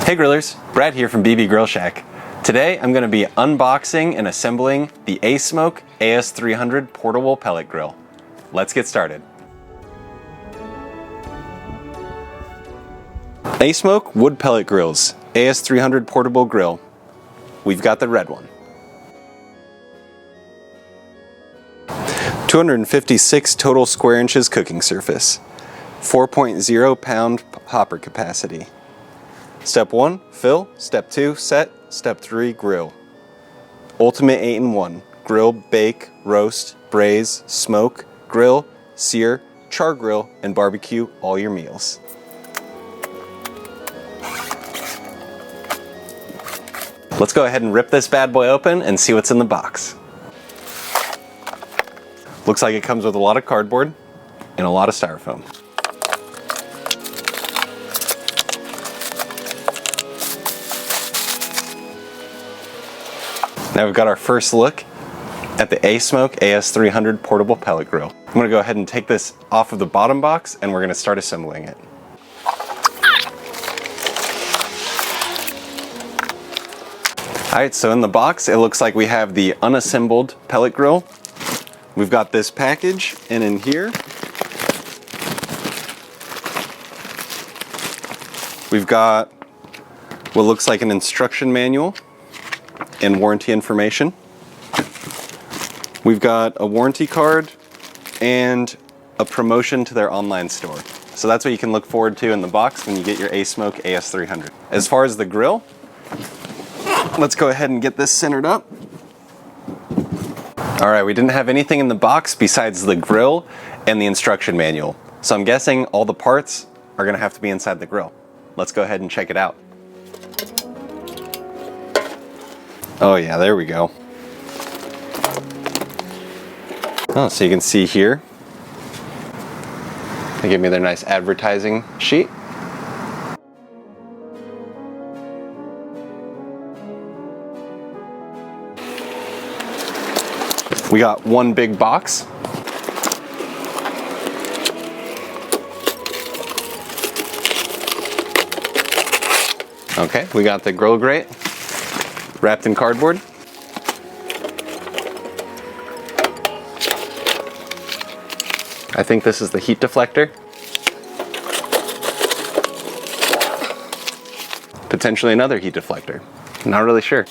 Hey grillers, Brad here from BB Grill Shack. Today I'm going to be unboxing and assembling the ASMOKE AS300 portable pellet grill. Let's get started. ASMOKE wood pellet grills, AS300 portable grill. We've got the red one. 256 total square inches cooking surface. 4.0 pound hopper capacity. Step 1, fill. Step 2, set. Step 3, grill. Ultimate 8-in-1. Grill, bake, roast, braise, smoke, grill, sear, char grill, and barbecue all your meals. Let's go ahead and rip this bad boy open and see what's in the box. Looks like it comes with a lot of cardboard and a lot of styrofoam. Now we've got our first look at the ASMOKE AS300 portable pellet grill. I'm going to go ahead and take this off of the bottom box and we're going to start assembling it. Alright, so in the box it looks like we have the unassembled pellet grill. We've got this package, and in here we've got what looks like an instruction manual and warranty information. We've got a warranty card and a promotion to their online store. So that's what you can look forward to in the box when you get your ASMOKE AS300. As far as the grill, let's go ahead and get this centered up. All right, we didn't have anything in the box besides the grill and the instruction manual. So I'm guessing all the parts are gonna have to be inside the grill. Let's go ahead and check it out. Oh yeah, there we go. Oh, so you can see here, they give me their nice advertising sheet. We got one big box. Okay, we got the grill grate wrapped in cardboard. I think this is the heat deflector. Potentially another heat deflector. Not really sure.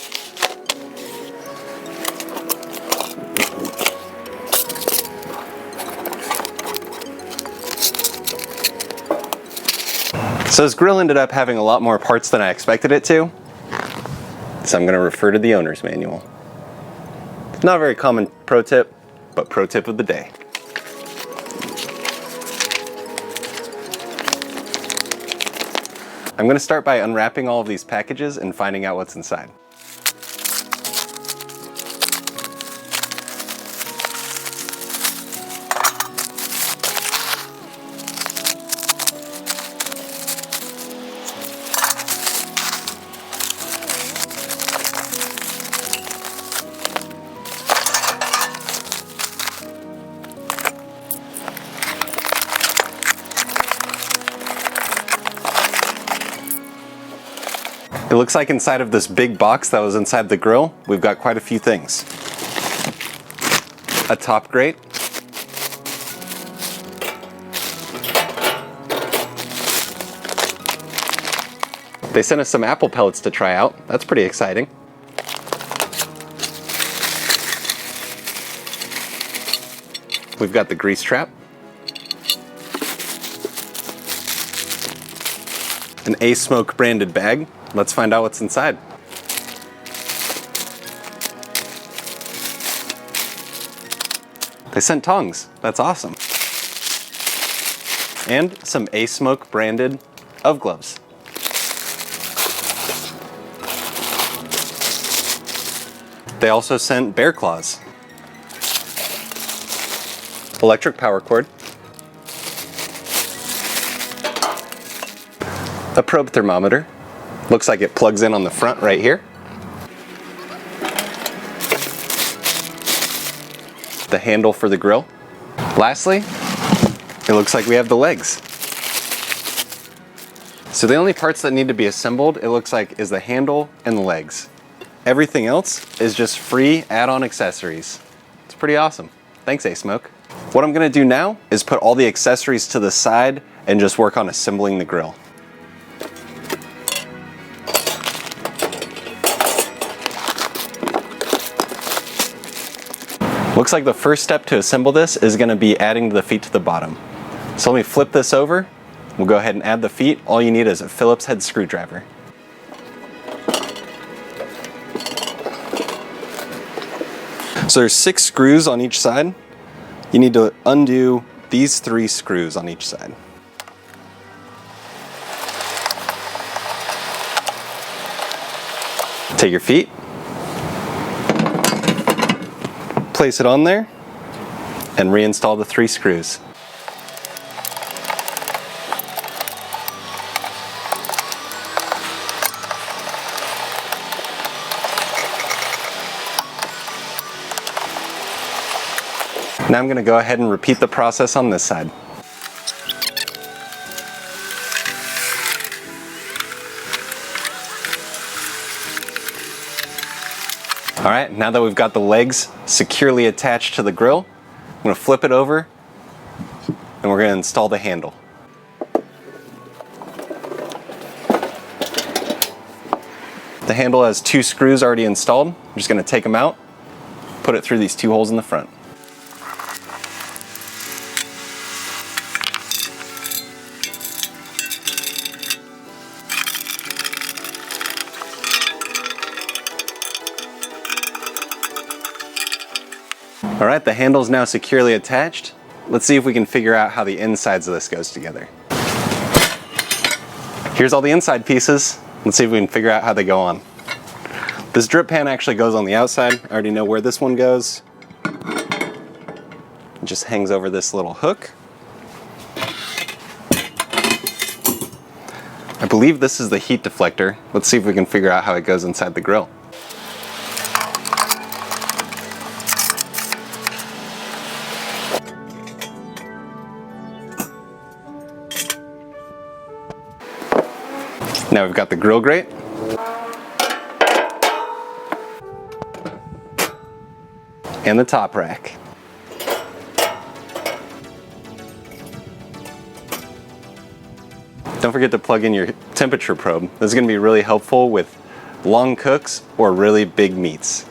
So this grill ended up having a lot more parts than I expected it to. So I'm going to refer to the owner's manual. Not a very common pro tip, but pro tip of the day. I'm going to start by unwrapping all of these packages and finding out what's inside. It looks like inside of this big box that was inside the grill, we've got quite a few things. A top grate. They sent us some apple pellets to try out. That's pretty exciting. We've got the grease trap. An ASMOKE branded bag. Let's find out what's inside. They sent tongs. That's awesome. And some ASMOKE branded of gloves. They also sent bear claws. Electric power cord. A probe thermometer. Looks like it plugs in on the front right here. The handle for the grill. Lastly, it looks like we have the legs. So the only parts that need to be assembled, it looks like, is the handle and the legs. Everything else is just free add-on accessories. It's pretty awesome. Thanks, ASMOKE. What I'm gonna do now is put all the accessories to the side and just work on assembling the grill. Looks like the first step to assemble this is gonna be adding the feet to the bottom. So let me flip this over. We'll go ahead and add the feet. All you need is a Phillips head screwdriver. So there's 6 screws on each side. You need to undo these 3 screws on each side. Take your feet, place it on there, and reinstall the 3 screws. Now I'm going to go ahead and repeat the process on this side. All right, now that we've got the legs securely attached to the grill, I'm going to flip it over and we're going to install the handle. The handle has 2 screws already installed. I'm just going to take them out, put it through these 2 holes in the front. All right, the handle is now securely attached. Let's see if we can figure out how the insides of this goes together. Here's all the inside pieces. Let's see if we can figure out how they go on. This drip pan actually goes on the outside. I already know where this one goes. It just hangs over this little hook. I believe this is the heat deflector. Let's see if we can figure out how it goes inside the grill. Now we've got the grill grate. And the top rack. Don't forget to plug in your temperature probe. This is going to be really helpful with long cooks or really big meats.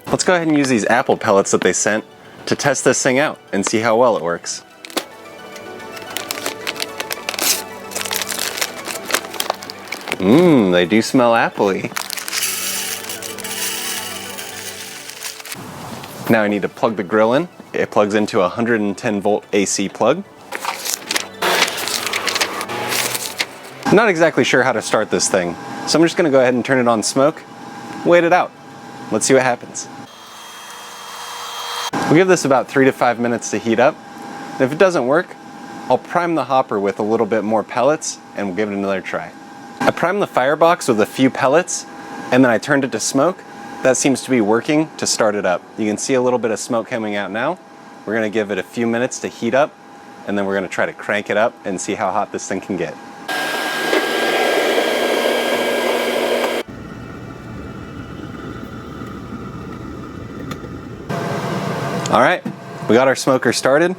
Let's go ahead and use these apple pellets that they sent to test this thing out and see how well it works. They do smell appley. Now I need to plug the grill in. It plugs into a 110 volt AC plug. I'm not exactly sure how to start this thing, so I'm just going to go ahead and turn it on smoke, wait it out. Let's see what happens. We'll give this about 3 to 5 minutes to heat up. And if it doesn't work, I'll prime the hopper with a little bit more pellets and we'll give it another try. I primed the firebox with a few pellets and then I turned it to smoke. That seems to be working to start it up. You can see a little bit of smoke coming out now. We're going to give it a few minutes to heat up and then we're going to try to crank it up and see how hot this thing can get. All right, we got our smoker started.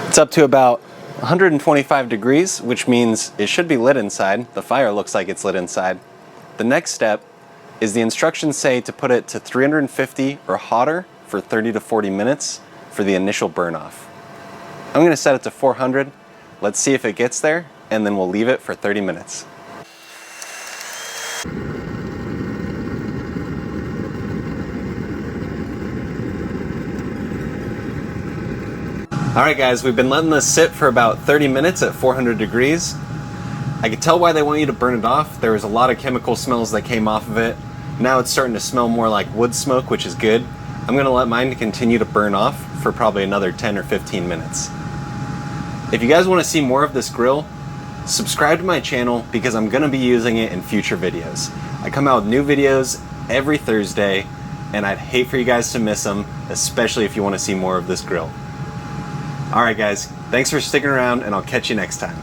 It's up to about 125 degrees, which means it should be lit inside. The fire looks like it's lit inside. The next step is the instructions say to put it to 350 or hotter for 30 to 40 minutes for the initial burn off. I'm gonna set it to 400. Let's see if it gets there, and then we'll leave it for 30 minutes. Alright guys, we've been letting this sit for about 30 minutes at 400 degrees. I could tell why they want you to burn it off. There was a lot of chemical smells that came off of it. Now it's starting to smell more like wood smoke, which is good. I'm gonna let mine continue to burn off for probably another 10 or 15 minutes. If you guys wanna see more of this grill, subscribe to my channel because I'm gonna be using it in future videos. I come out with new videos every Thursday, and I'd hate for you guys to miss them, especially if you wanna see more of this grill. Alright guys, thanks for sticking around, and I'll catch you next time.